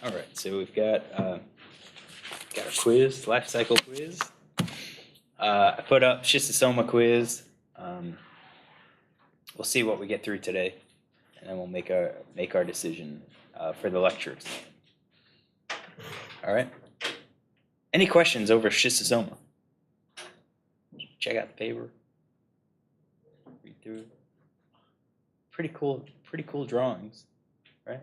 All right, so we've got a quiz, life cycle quiz. I put up schistosoma quiz. We'll see what we get through today, and then we'll make our decision for the lecture exam. All right. Any questions over schistosoma? Check out the paper. Read through it. Pretty cool drawings, right?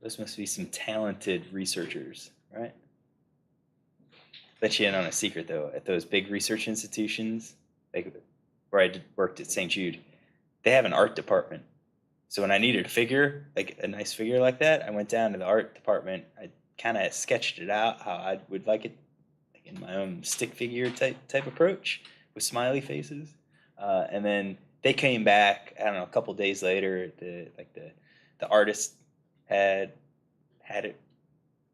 Those must be some talented researchers, right? Let you in on a secret though. At those big research institutions, like where I worked at St. Jude, they have an art department. So when I needed a figure, like a nice figure like that, I went down to the art department. I kind of sketched it out how I would like it, like in my own stick figure type approach with smiley faces. And then they came back, I don't know, a couple days later. The artist had it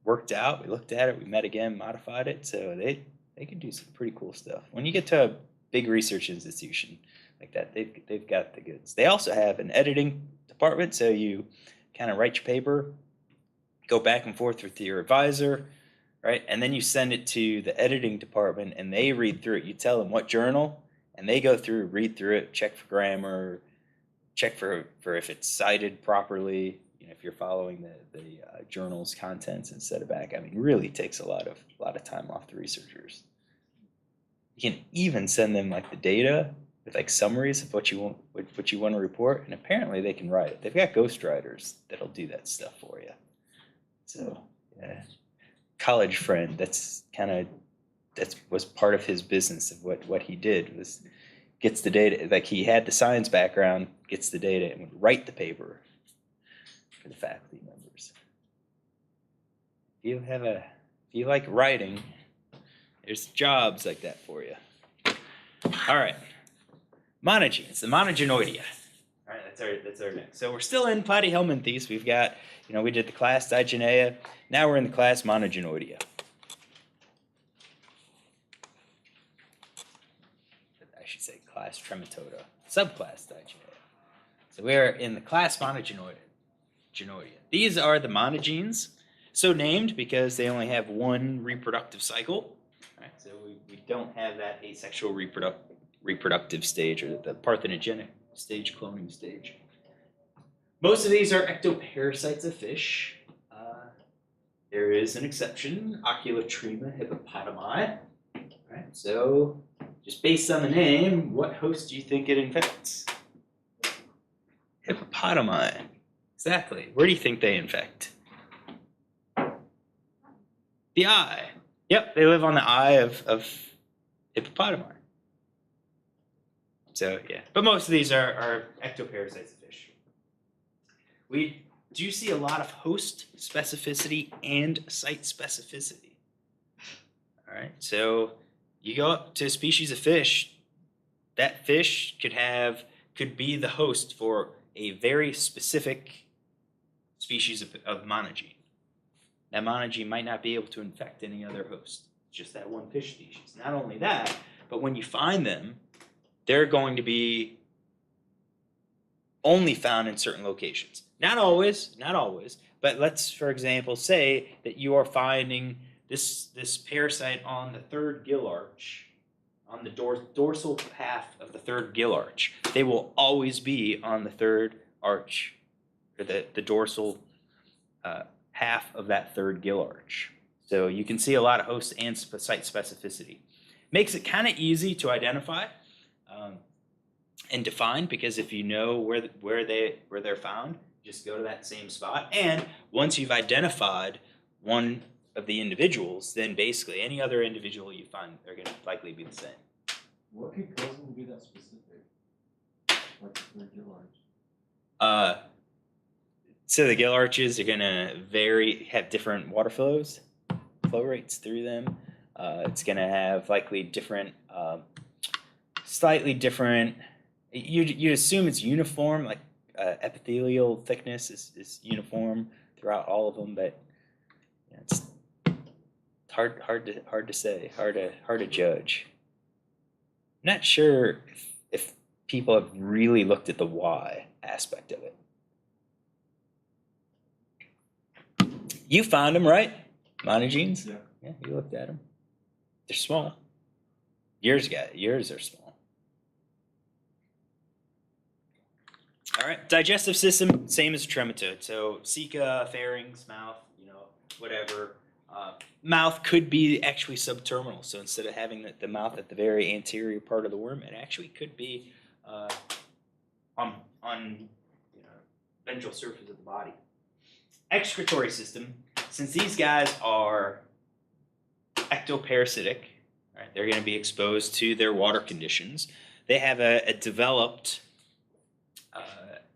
worked out. We looked at it, we met again, modified it. So they can do some pretty cool stuff. When you get to a big research institution like that, they've got the goods. They also have an editing department, so you kind of write your paper, go back and forth with your advisor, right? And then you send it to the editing department and they read through it. You tell them what journal, and they go through, read through it, check for grammar, check for if it's cited properly, you know, if you're following the journal's contents instead of back. I mean, really takes a lot of time off the researchers. You can even send them like the data with like summaries of what you want to report, and apparently they can write it. They've got ghostwriters that'll do that stuff for you. So, yeah, college friend, that was part of his business of what he did was gets the data, like he had the science background, gets the data and would write the paper for the faculty members. If you like writing, there's jobs like that for you. All right, monogenes, the Monogenoidea. All right, that's our next. So we're still in Platyhelminthes. We've got, we did the class Digenea. Now we're in the class Monogenoidea. I should say class Trematoda, subclass Digenea. So we are in the class Monogenoidea. These are the monogenes, so named because they only have one reproductive cycle. Right, so we don't have that asexual reproductive stage, or the parthenogenic stage, cloning stage. Most of these are ectoparasites of fish. There is an exception, Oculotrema hippopotami. Right, so just based on the name, what host do you think it infects? Hippopotami. Exactly. Where do you think they infect? The eye. Yep, they live on the eye of hippopotami. So yeah, but most of these are ectoparasites of fish. We do see a lot of host specificity and site specificity. All right, so you go up to a species of fish, that fish could be the host for a very specific species of monogene. That monogene might not be able to infect any other host, just that one fish species. Not only that, but when you find them, they're going to be only found in certain locations. Not always, but let's, for example, say that you are finding this parasite on the third gill arch, on the dorsal half of the third gill arch. They will always be on the third arch, or the dorsal half of that third gill arch. So you can see a lot of host and site specificity. Makes it kind of easy to identify and define, because if you know where they're found, just go to that same spot. And once you've identified one of the individuals, then basically any other individual you find are going to likely be the same. What could cause them to be that specific? Like the gill arch? So the gill arches are going to have different water flow rates through them. It's going to have likely different, slightly different. You'd assume it's uniform, like epithelial thickness is uniform throughout all of them, but it's hard to say, hard to judge. Not sure if people have really looked at the why aspect of it. You found them, right? Monogenes? Yeah. Yeah, you looked at them. They're small. Yours are small. All right, digestive system, same as a trematode. So ceca, pharynx, mouth, whatever. Mouth could be actually subterminal. So instead of having the mouth at the very anterior part of the worm, it actually could be on ventral surface of the body. Excretory system, since these guys are ectoparasitic, right, they're going to be exposed to their water conditions. They have a developed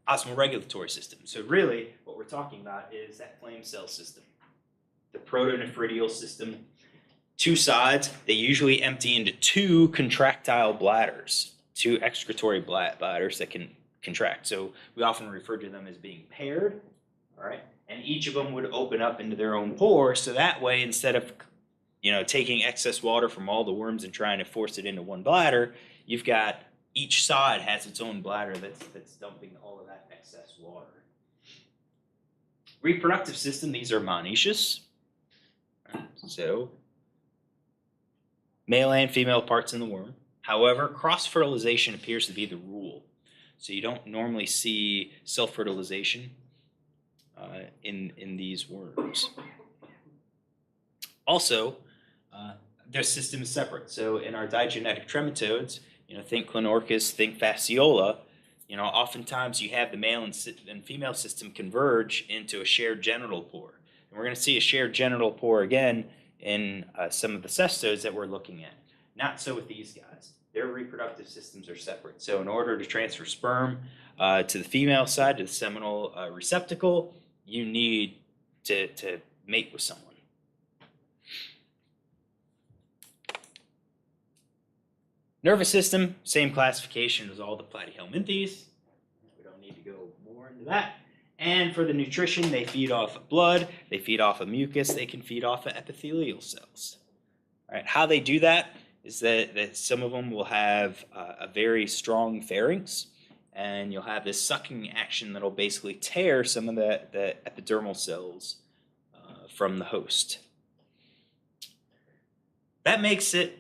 osmoregulatory system. So really, what we're talking about is that flame cell system, the protonephridial system. Two sides, they usually empty into two contractile bladders, two excretory bladders that can contract. So we often refer to them as being paired, all right? And each of them would open up into their own pore, so that way, instead of taking excess water from all the worms and trying to force it into one bladder, you've got each side has its own bladder that's dumping all of that excess water. Reproductive system, these are monoecious. So male and female parts in the worm. However, cross-fertilization appears to be the rule. So you don't normally see self-fertilization in these worms. Also, their system is separate. So in our digenetic trematodes, think Clinorchus, think Fasciola, oftentimes you have the male and female system converge into a shared genital pore. And we're going to see a shared genital pore again in some of the cestodes that we're looking at. Not so with these guys. Their reproductive systems are separate. So in order to transfer sperm to the female side, to the seminal receptacle, you need to mate with someone. Nervous system, same classification as all the platyhelminthes. We don't need to go more into that. And for the nutrition, they feed off of blood, they feed off of mucus, they can feed off of epithelial cells. All right, how they do that is that some of them will have a very strong pharynx, and you'll have this sucking action that'll basically tear some of the epidermal cells from the host. That makes it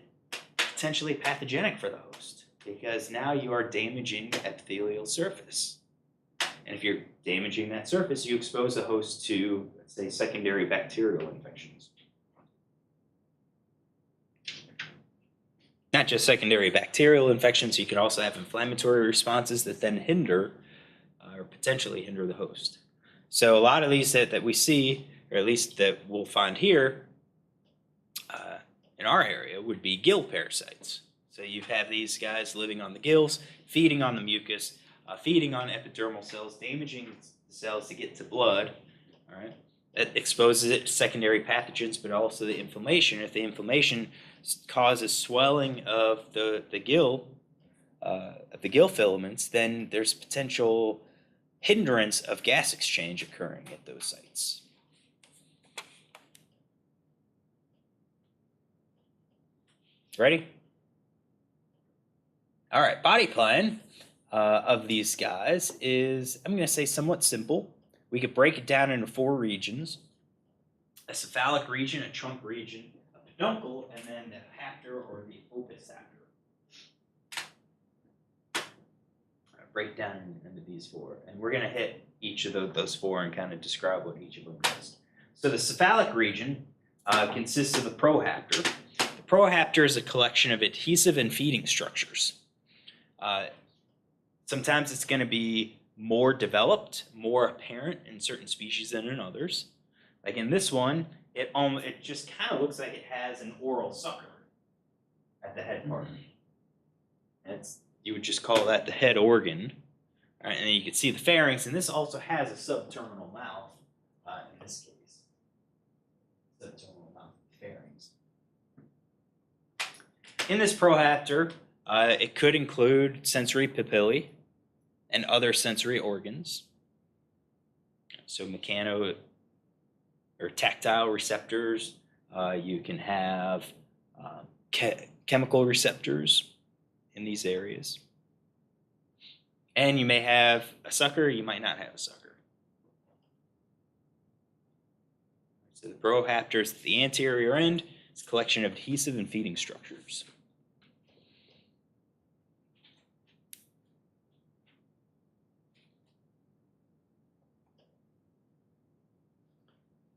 potentially pathogenic for the host, because now you are damaging the epithelial surface. And if you're damaging that surface, you expose the host to, let's say, secondary bacterial infections. Not just secondary bacterial infections, you can also have inflammatory responses that then hinder or potentially hinder the host. So a lot of these that we see, or at least that we'll find here in our area, would be gill parasites. So you have these guys living on the gills, feeding on the mucus, feeding on epidermal cells, damaging the cells to get to blood. All right, that exposes it to secondary pathogens, but also the inflammation. If the inflammation causes swelling of the gill filaments, then there's potential hindrance of gas exchange occurring at those sites. Ready? All right, body plan of these guys is, I'm going to say, somewhat simple. We could break it down into 4 regions: a cephalic region, a trunk region, a peduncle, and then the hapter or the opisapter. Break down into these 4, and we're going to hit each of those 4 and kind of describe what each of them does. So the cephalic region consists of the prohapter. The prohapter is a collection of adhesive and feeding structures. Sometimes it's going to be more developed, more apparent in certain species than in others. Like in this one, it just kind of looks like it has an oral sucker at the head part. You would just call that the head organ. All right, and then you can see the pharynx, and this also has a subterminal mouth in this case. Subterminal mouth, pharynx. In this prohapter, it could include sensory papillae and other sensory organs. So mechano or tactile receptors. You can have chemical receptors in these areas. And you may have a sucker, you might not have a sucker. So the Broraptors at the anterior end is a collection of adhesive and feeding structures.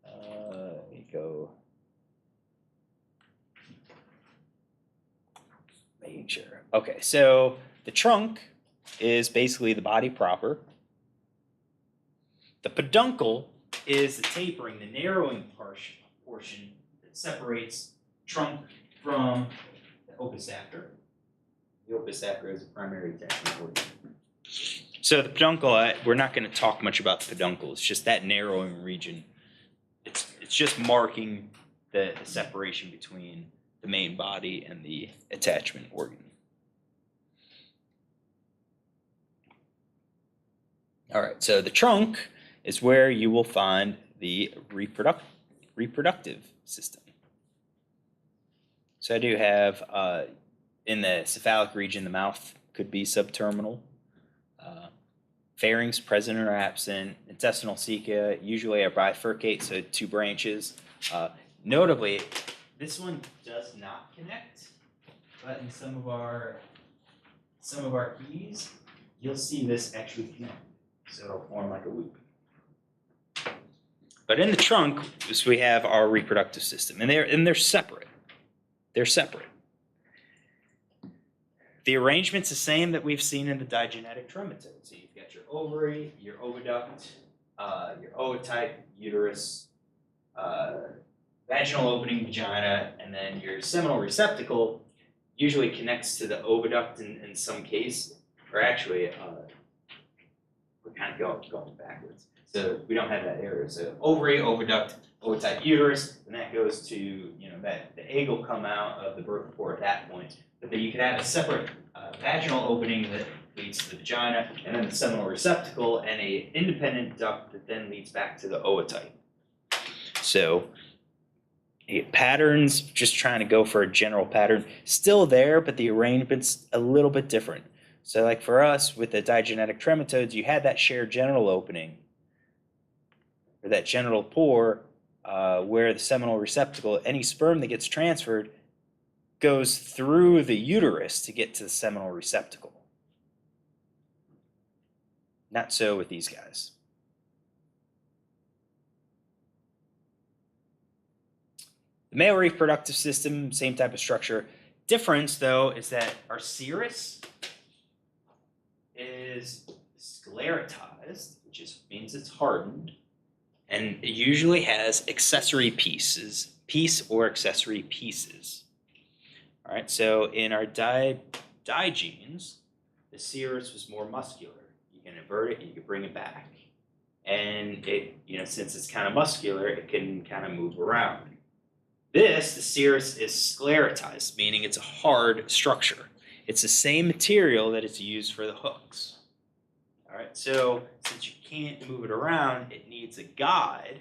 Let me go. Making sure. Okay, so the trunk is basically the body proper. The peduncle is the tapering, the narrowing portion that separates trunk from the opisthapter. The opisthapter is a primary attachment organ. So the peduncle, we're not going to talk much about the peduncle. It's just that narrowing region. It's just marking the separation between the main body and the attachment organ. All right, so the trunk is where you will find the reproductive system. So I do have, in the cephalic region, the mouth could be subterminal. Pharynx, present or absent. Intestinal ceca usually are bifurcate, so 2 branches. Notably, this one does not connect, but in some of our keys, you'll see this actually connect. So it'll form like a loop. But in the trunk, we have our reproductive system, and they're separate. They're separate. The arrangement's the same that we've seen in the digenetic trematode. So you've got your ovary, your oviduct, your ootype, uterus, vaginal opening, vagina, and then your seminal receptacle usually connects to the oviduct in some case, or actually, we're kind of going backwards. So we don't have that area. So ovary, oviduct, ootype, uterus, and that goes to, that the egg will come out of the birth report at that point. But then you can have a separate vaginal opening that leads to the vagina, and then the seminal receptacle, and a independent duct that then leads back to the ootype. So patterns, just trying to go for a general pattern, still there, but the arrangement's a little bit different. So like for us, with the digenetic trematodes, you had that shared genital opening, or that genital pore, where the seminal receptacle, any sperm that gets transferred, goes through the uterus to get to the seminal receptacle. Not so with these guys. The male reproductive system, same type of structure. Difference, though, is that our serous is sclerotized, which means it's hardened, and it usually has accessory pieces, piece or accessory pieces. All right, so in our digenes, the serous was more muscular. You can invert it, you can bring it back. And it, since it's kind of muscular, it can kind of move around. The serous is sclerotized, meaning it's a hard structure. It's the same material that is used for the hooks. All right, so since you can't move it around, it needs a guide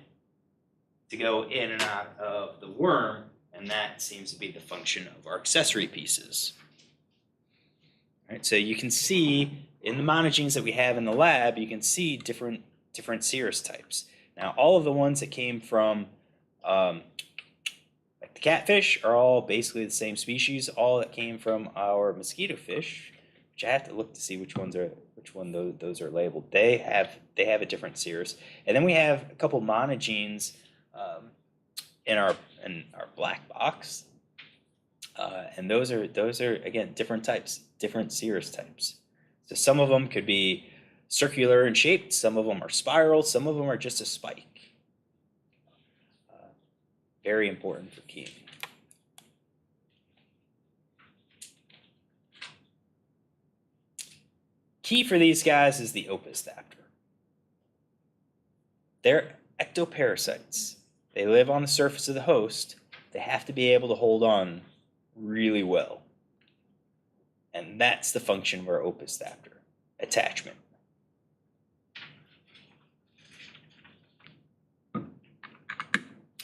to go in and out of the worm, and that seems to be the function of our accessory pieces. All right, so you can see in the monogenes that we have in the lab, you can see different serous types. Now, all of the ones that came from like the catfish are all basically the same species. All that came from our mosquito fish, which I have to look to see which one those are labeled. They have a different serous, and then we have a couple monogenes in our black box, and those are again different types, different serous types. So some of them could be circular in shape, some of them are spiral, some of them are just a spike. Very important for keying. Key for these guys is the opisthapter. They're ectoparasites. They live on the surface of the host. They have to be able to hold on really well. And that's the function of our opisthapter, attachment.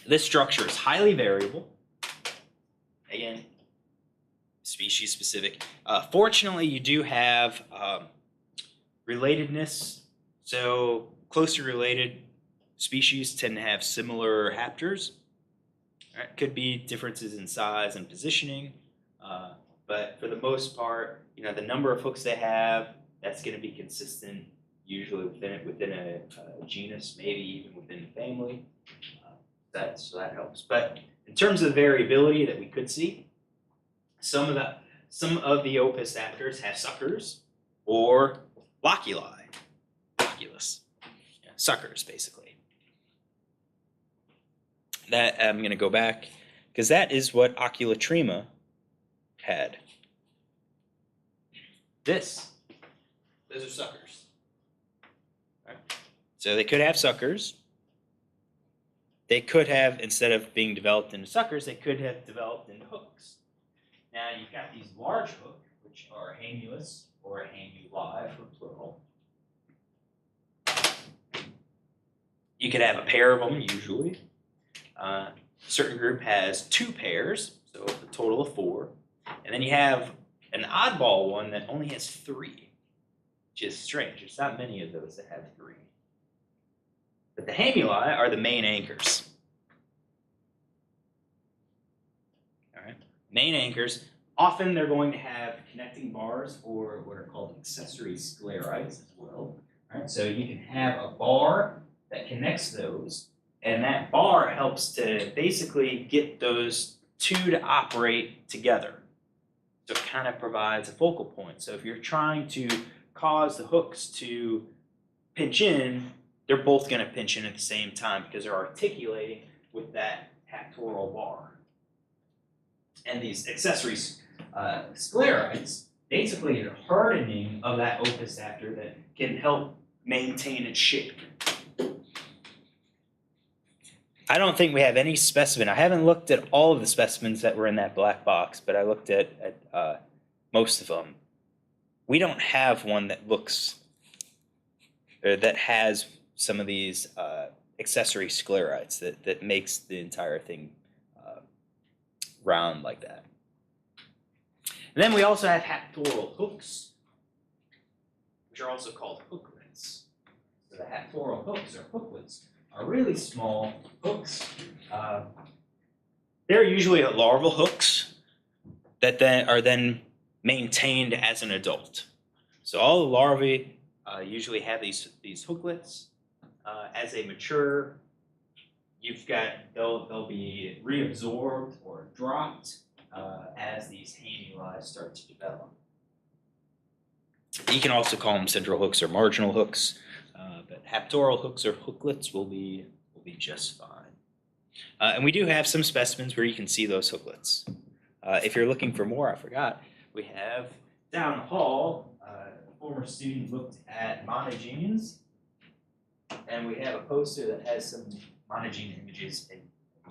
This structure is highly variable. Again, species specific. Fortunately, you do have relatedness. So closely related species tend to have similar haptors. Right? Could be differences in size and positioning, but for the most part, the number of hooks they have, that's going to be consistent, usually within a genus, maybe even within the family. So that helps. But in terms of the variability that we could see, some of the opistaptors have suckers or loculi, loculus, suckers basically. That I'm going to go back because that is what Oculotrema had. Those are suckers. Right? So they could have suckers. They could have, instead of being developed into suckers, they could have developed into hooks. Now you've got these large hooks, which are hamulus or hamuli for plural. You could have a pair of them usually. A certain group has 2 pairs, so a total of 4. And then you have an oddball one that only has 3, which is strange. There's not many of those that have 3. But the hamuli are the main anchors. All right, main anchors. Often they're going to have connecting bars or what are called accessory sclerites as well. All right, so you can have a bar that connects those, and that bar helps to basically get those 2 to operate together. So it kind of provides a focal point. So if you're trying to cause the hooks to pinch in, they're both going to pinch in at the same time because they're articulating with that pectoral bar. And these accessory sclerites basically are hardening of that opistaptor that can help maintain its shape. I don't think we have any specimen. I haven't looked at all of the specimens that were in that black box, but I looked at most of them. We don't have one that looks or that has some of these accessory sclerites that makes the entire thing round like that. And then we also have haptoral hooks, which are also called hooklets. So the haptoral hooks or hooklets are really small hooks. They're usually larval hooks that then are maintained as an adult. So all the larvae usually have these hooklets. As they mature, they'll be reabsorbed or dropped as these hamuli start to develop. You can also call them central hooks or marginal hooks, but haptoral hooks or hooklets will be just fine. And we do have some specimens where you can see those hooklets. If you're looking for more, I forgot, we have down the hall, a former student looked at monogenes, and we have a poster that has some monogene images, and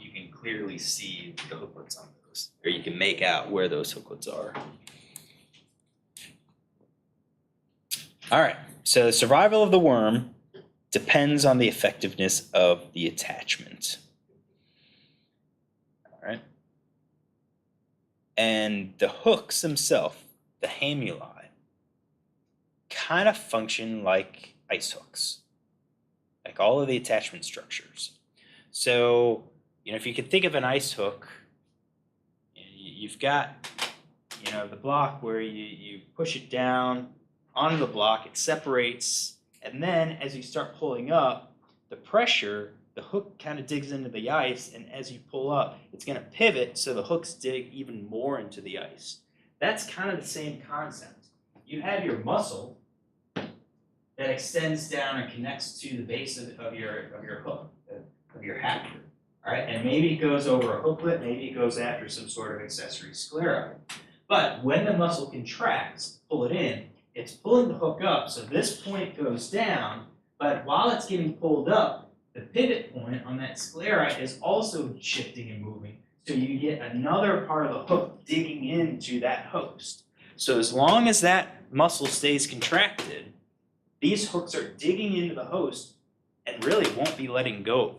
you can clearly see the hooklets on those, or you can make out where those hooklets are. All right, so the survival of the worm depends on the effectiveness of the attachment. All right. And the hooks themselves, the hamuli, kind of function like ice hooks, like all of the attachment structures. So, if you could think of an ice hook, you've got, the block where you push it down onto the block, it separates, and then as you start pulling up, the pressure, the hook kind of digs into the ice, and as you pull up, it's going to pivot so the hooks dig even more into the ice. That's kind of the same concept. You have your muscle that extends down and connects to the base of your hook, of your haptor. All right, and maybe it goes over a hooklet, maybe it goes after some sort of accessory sclerite. But when the muscle contracts, pull it in, it's pulling the hook up, so this point goes down, but while it's getting pulled up, the pivot point on that sclerite is also shifting and moving, so you get another part of the hook digging into that host. So as long as that muscle stays contracted, these hooks are digging into the host and really won't be letting go.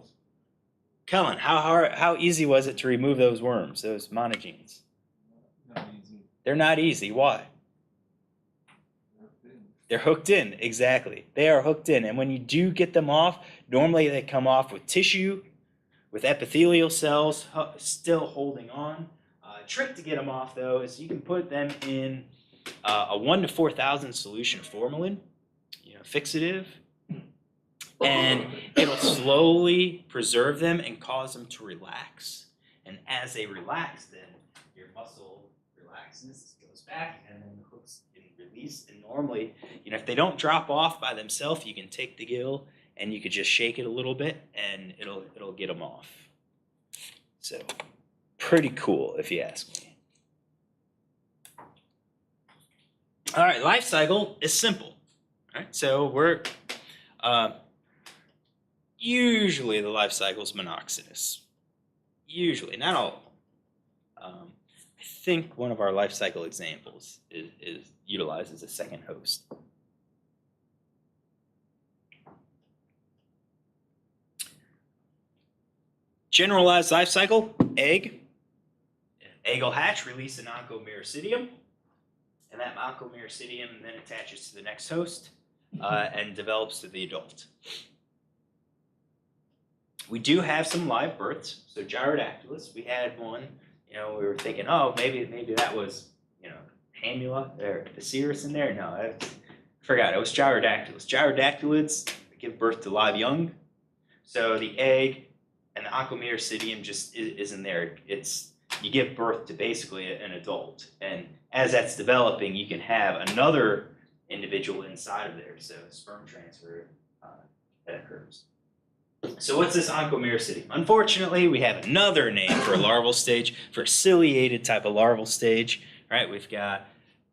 Kellen, how easy was it to remove those worms, those monogenes? Not easy. They're not easy. Why? They're thin. They're hooked in, exactly. They are hooked in. And when you do get them off, normally they come off with tissue, with epithelial cells still holding on. Trick to get them off, though, is you can put them in a 1 to 4,000 solution of formalin, fixative, and it'll slowly preserve them and cause them to relax. And as they relax, then your muscle relaxes, goes back, and then the hooks can release. And normally, if they don't drop off by themselves, you can take the gill and you could just shake it a little bit, and it'll get them off. So, pretty cool, if you ask me. All right, life cycle is simple. All right, so we're usually the life cycle is monoxidous. Usually, not all. I think one of our life cycle examples utilizes a second host. Generalized life cycle, egg. Egg will hatch, release an oncomycetium, and that oncomycetium then attaches to the next host and develops to the adult. We do have some live births. So Gyrodactylus, we had one. We were thinking, oh, maybe that was, Hamula or the cirrus in there. No, I forgot. It was Gyrodactylus. Gyrodactylids give birth to live young. So the egg and the oncomycetium just isn't there. You give birth to basically an adult, and as that's developing, you can have another individual inside of there. So sperm transfer that occurs. So what's this oncomycetium? Unfortunately, we have another name for a larval stage, for a ciliated type of larval stage. Right? We have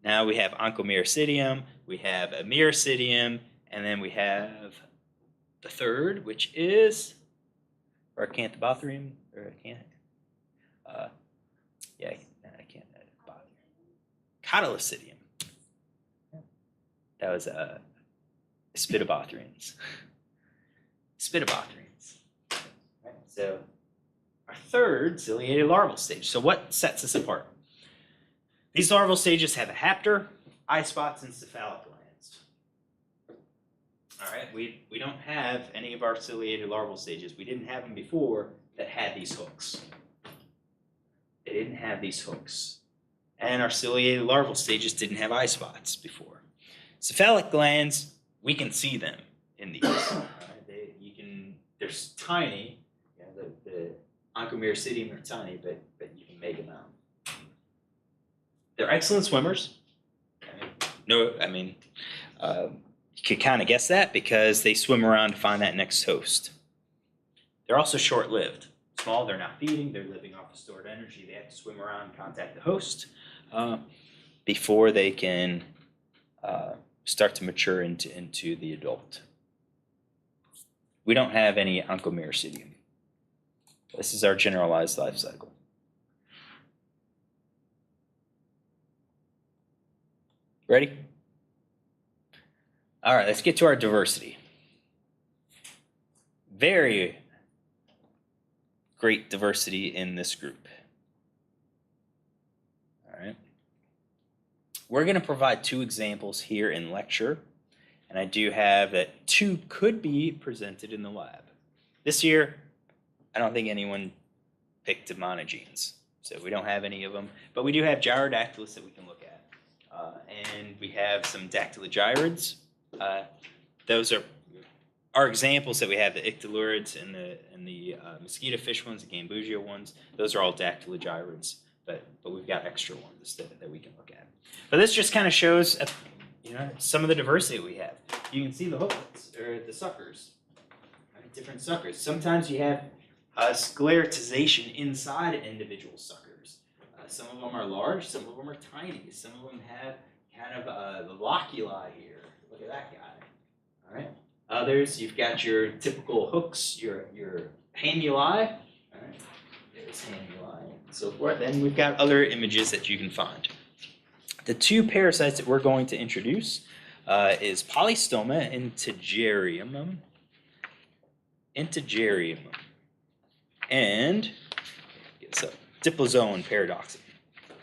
oncomycetium, we have a mycetium, and then we have the third, which is Acanthobothrium, or Cotylocydium. That was Spidibothrines. Right? So our third ciliated larval stage. So what sets us apart? These larval stages have a hapter, eye spots, and cephalic glands. All right, we don't have any of our ciliated larval stages. We didn't have them before that had these hooks. They didn't have these hooks. And our ciliated larval stages didn't have eye spots before. Cephalic glands, we can see them in these. They're tiny. The oncomycetium are tiny, but you can make them out. They're excellent swimmers. You could kind of guess that because they swim around to find that next host. They're also short-lived. Small, they're not feeding, they're living off of stored energy. They have to swim around and contact the host before they can start to mature into the adult. We don't have any oncomycetium. This is our generalized life cycle. Ready? All right, let's get to our diversity. Very great diversity in this group. All right. We're going to provide 2 examples here in lecture, and I do have that 2 could be presented in the lab. This year, I don't think anyone picked monogenes, so we don't have any of them, but we do have Gyrodactylus that we can look at. And we have some dactylogyrids. Those are our examples that we have, the ictalurids and the mosquito fish ones, the gambusia ones. Those are all dactylogyrids, but we've got extra ones that we can look at. But this just kind of shows some of the diversity we have. You can see the hooklets, or the suckers, different suckers. Sometimes you have sclerotization inside individual suckers. Some of them are large, some of them are tiny, some of them have kind of the loculi here. Look at that guy. All right. Others, you've got your typical hooks, your hamuli. All right. There's hamuli and so forth. And we've got other images that you can find. The 2 parasites that we're going to introduce is Polystoma integerium, and Diplozoan paradoxum.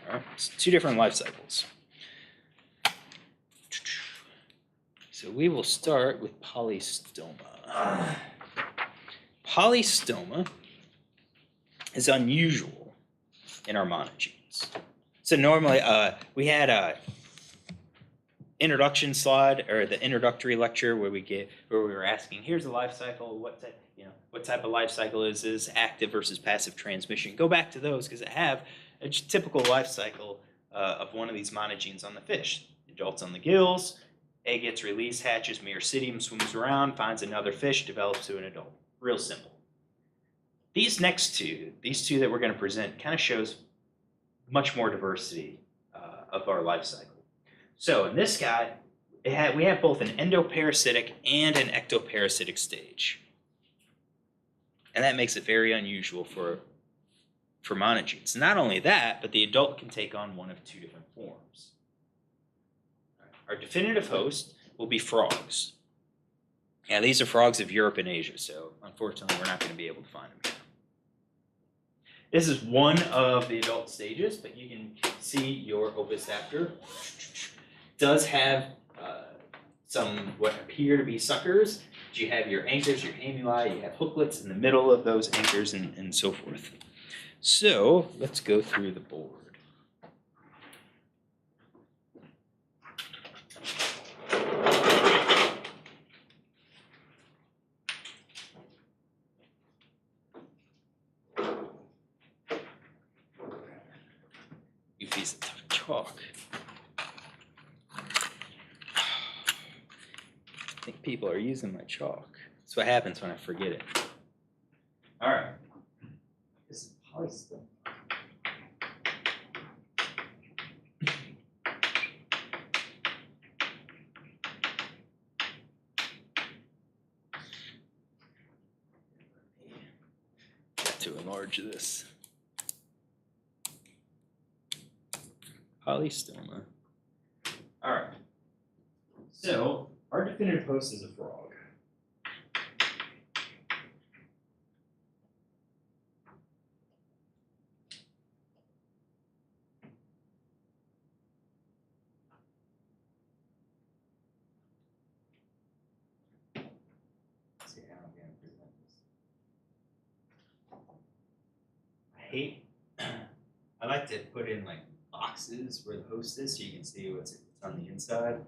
All right. It's 2 different life cycles. So we will start with polystoma. Polystoma is unusual in our monogenes. So normally, we had a introduction slide, or the introductory lecture where we were asking, here's the life cycle, what type of life cycle is this, active versus passive transmission. Go back to those because they have a typical life cycle of one of these monogenes on the fish. Adults on the gills, egg gets released, hatches, myocydium swims around, finds another fish, develops to an adult. Real simple. These next two, these two that we're going to present, kind of shows much more diversity of our life cycle. So in this guy, we have both an endoparasitic and an ectoparasitic stage. And that makes it very unusual for monogenes. Not only that, but the adult can take on one of two different forms. Our definitive host will be frogs. Now, these are frogs of Europe and Asia, so unfortunately, we're not going to be able to find them here. This is one of the adult stages, but you can see your oviceptor does have some what appear to be suckers. You have your anchors, your amuli, you have hooklets in the middle of those anchors, and so forth. So let's go through the board. You piece of chalk. I think people are using my chalk. That's what happens when I forget it. All right. This is polystoma. Got to enlarge this. Polystoma. All right. So our definitive host is a frog. Let's see how I'm going to present this. I like to put in like boxes where the host is so you can see what's on the inside.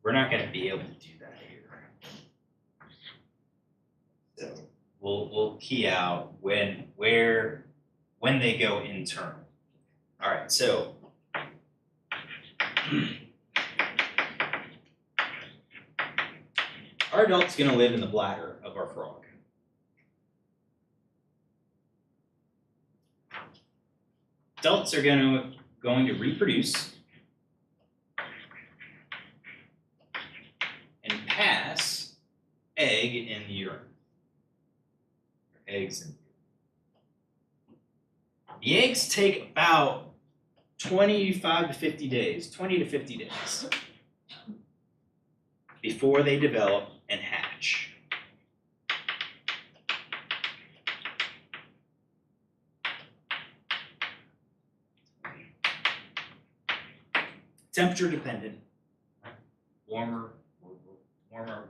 We're not going to be able to do that here. So we'll key out when they go internal. All right, so our adult's going to live in the bladder of our frog. Adults are going to reproduce and pass egg in the urine. Eggs in the urine. The eggs take about 25 to 50 days, 20 to 50 days before they develop and hatch. Temperature dependent. Warmer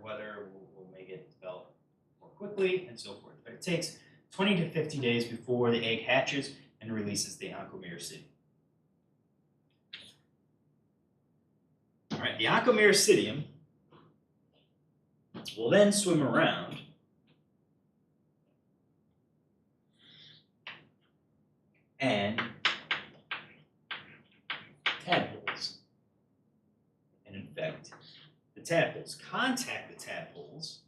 weather will make it develop more quickly and so forth. But it takes 20 to 50 days before the egg hatches and releases the oncomycetium. All right, the oncomycetium will then swim around and tadpoles and infect the tadpoles. Contact the tadpoles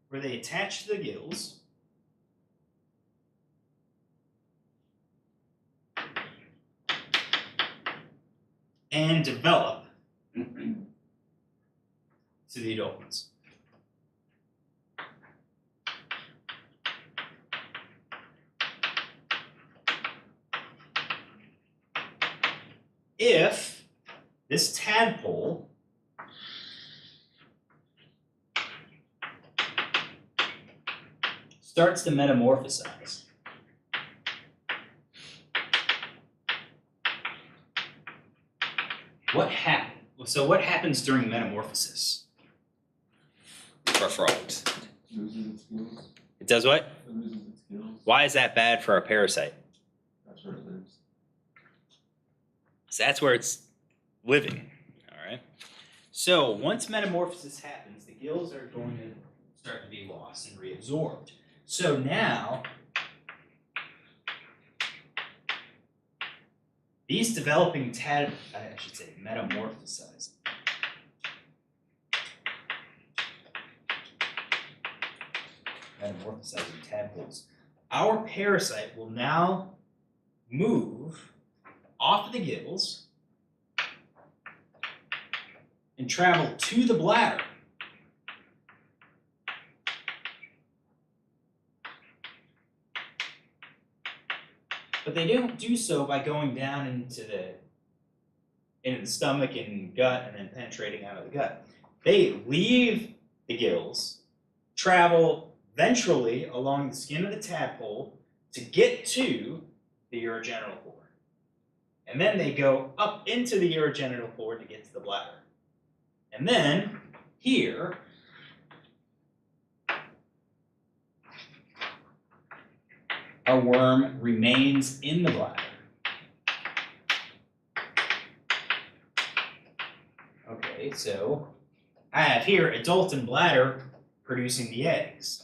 where they attach to the gills and develop to the adult ones. If this tadpole starts to metamorphosize, what happens? So what happens during metamorphosis for frogs? Loses its skills. It does what? It loses its skills. Why is that bad for a parasite? That's where it lives. So that's where it's living. All right. So once metamorphosis happens, the gills are going to start to be lost and reabsorbed. So now these developing metamorphosizing. Metamorphosizing tadpoles. Our parasite will now move off of the gills and travel to the bladder. But they don't do so by going down into the stomach and gut and then penetrating out of the gut. They leave the gills, travel ventrally along the skin of the tadpole to get to the urogenital cord. And then they go up into the urogenital cord to get to the bladder. And then here, a worm remains in the bladder. Okay, so I have here adult and bladder producing the eggs.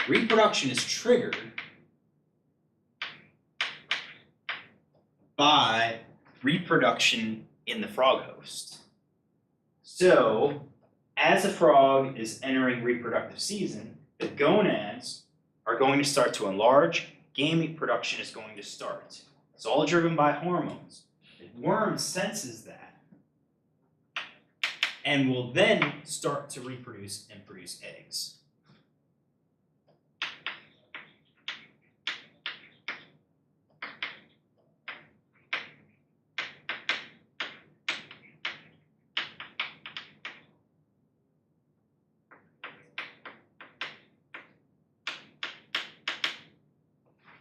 Reproduction is triggered by reproduction in the frog host. So, as a frog is entering reproductive season, the gonads are going to start to enlarge, gamete production is going to start. It's all driven by hormones. The worm senses that and will then start to reproduce and produce eggs.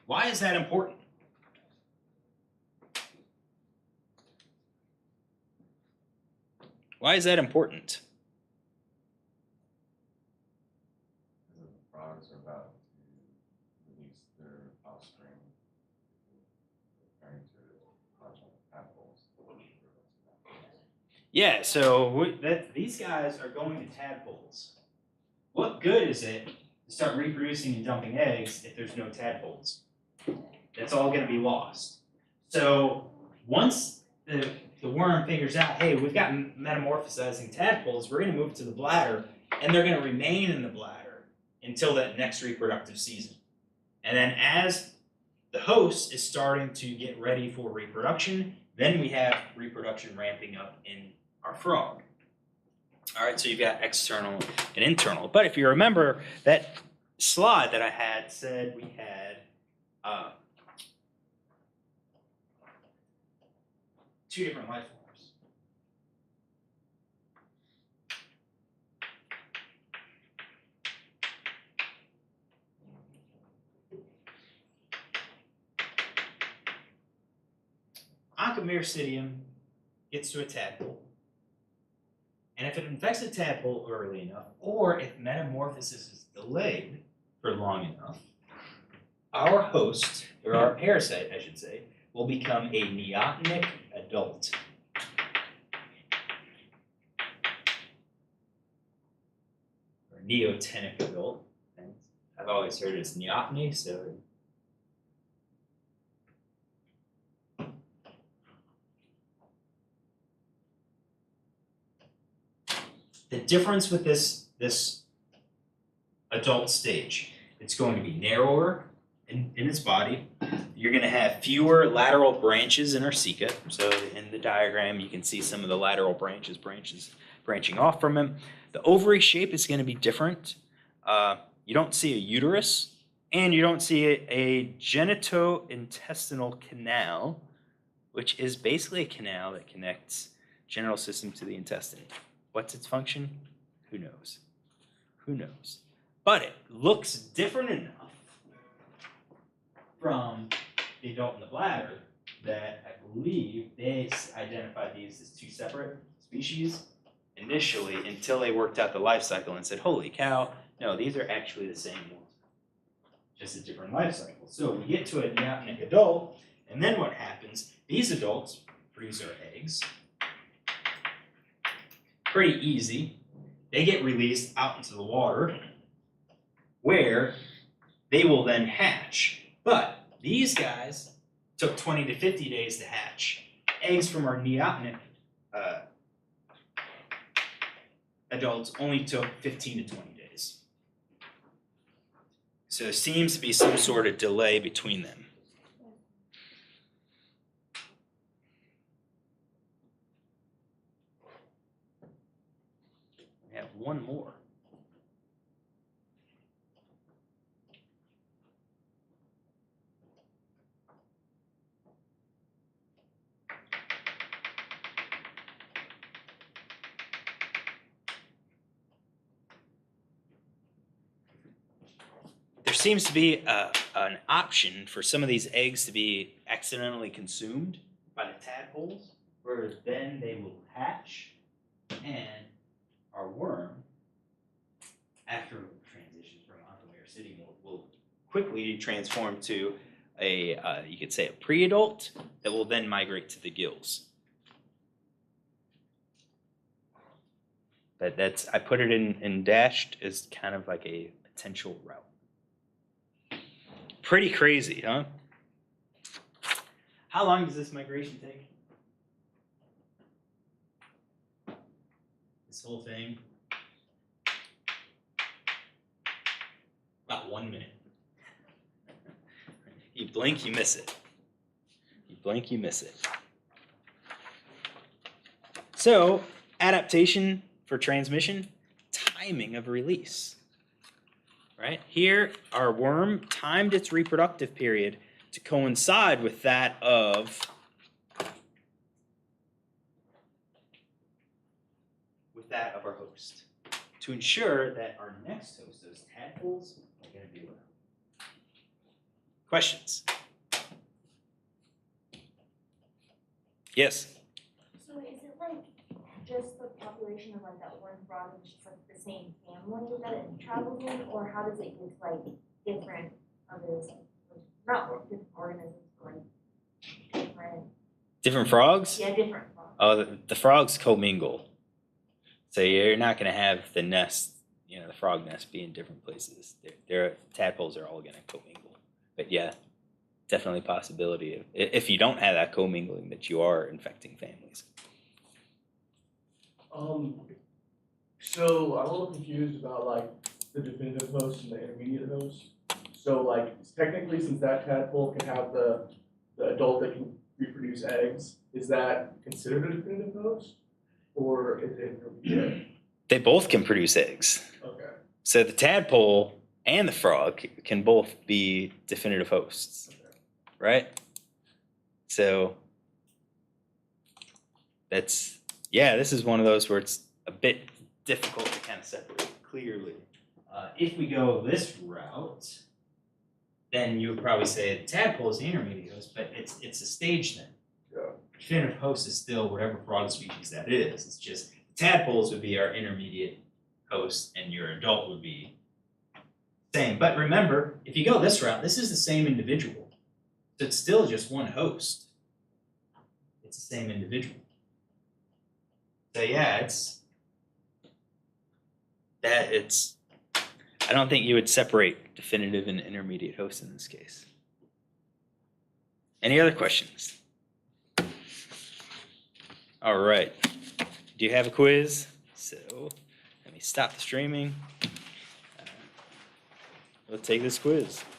Why is that important? Why is that important? Because the frogs are about to release their offspring, preparing to launch on the tadpoles. Yeah, so these guys are going to tadpoles. What good is it to start reproducing and dumping eggs if there's no tadpoles? That's all going to be lost. So once the worm figures out, hey, we've got metamorphosizing tadpoles, we're going to move to the bladder, and they're going to remain in the bladder until that next reproductive season. And then as the host is starting to get ready for reproduction, then we have reproduction ramping up in our frog. All right, so you've got external and internal. But if you remember, that slide that I had said we had two different life forms. Onchomycetium gets to a tadpole. And if it infects a tadpole early enough, or if metamorphosis is delayed for long enough, our host, or our parasite, I should say, will become a neotenic adult. Or neotenic adult. I've always heard it's neoteny, so. The difference with this adult stage, it's going to be narrower in its body. You're going to have fewer lateral branches in our ceca. So in the diagram, you can see some of the lateral branches branching off from him. The ovary shape is going to be different. You don't see a uterus, and you don't see a genito-intestinal canal, which is basically a canal that connects genital system to the intestine. What's its function? Who knows? Who knows? But it looks different enough from the adult and the bladder that I believe they identified these as two separate species initially until they worked out the life cycle and said, holy cow, no, these are actually the same ones, just a different life cycle. So we get to a neotenic adult, and then what happens? These adults produce our eggs. Pretty easy. They get released out into the water where they will then hatch. But these guys took 20 to 50 days to hatch. Eggs from our neotenic adults only took 15 to 20 days. So there seems to be some sort of delay between them. We have one more. There seems to be an option for some of these eggs to be accidentally consumed by the tadpoles, where then they will hatch, and our worm, after it transitions from aquamare sitting, will quickly transform to a, you could say, a pre-adult that will then migrate to the gills. But that's, I put it in dashed as kind of like a potential route. Pretty crazy, huh? How long does this migration take? This whole thing? About 1 minute. You blink, you miss it. You blink, you miss it. So, adaptation for transmission, timing of release. Right? Here, our worm timed its reproductive period to coincide with that of our host, to ensure that our next host, those tadpoles, are going to be around. Questions? Yes? So is it like just the population of like that one frog is just like the same family that it travels in, or how does it get like different others, like, not different organisms, but like Different frogs? yeah, different frogs. Oh, the frogs commingle. So you're not going to have the nest, you know, the frog nest be in different places. Tadpoles are all going to commingle. But yeah, definitely a possibility of, if you don't have that commingling, that you are infecting families. So I'm a little confused about like the definitive host and the intermediate host. So like technically, since that tadpole can have the adult that can reproduce eggs, is that considered a definitive host, or is it intermediate? They both can produce eggs. Okay. So the tadpole and the frog can both be definitive hosts, right? So that's, yeah, this is one of those where it's a bit difficult to kind of separate clearly. If we go this route, then you would probably say the tadpole is the intermediate host, but it's a stage thing. Yeah. Definitive host is still whatever frog species that is. It's just tadpoles would be our intermediate host, and your adult would be same. But remember, if you go this route, this is the same individual. So it's still just one host. It's the same individual. So yeah, I don't think you would separate definitive and intermediate hosts in this case. Any other questions? All right. Do you have a quiz? So let me stop the streaming. We'll take this quiz.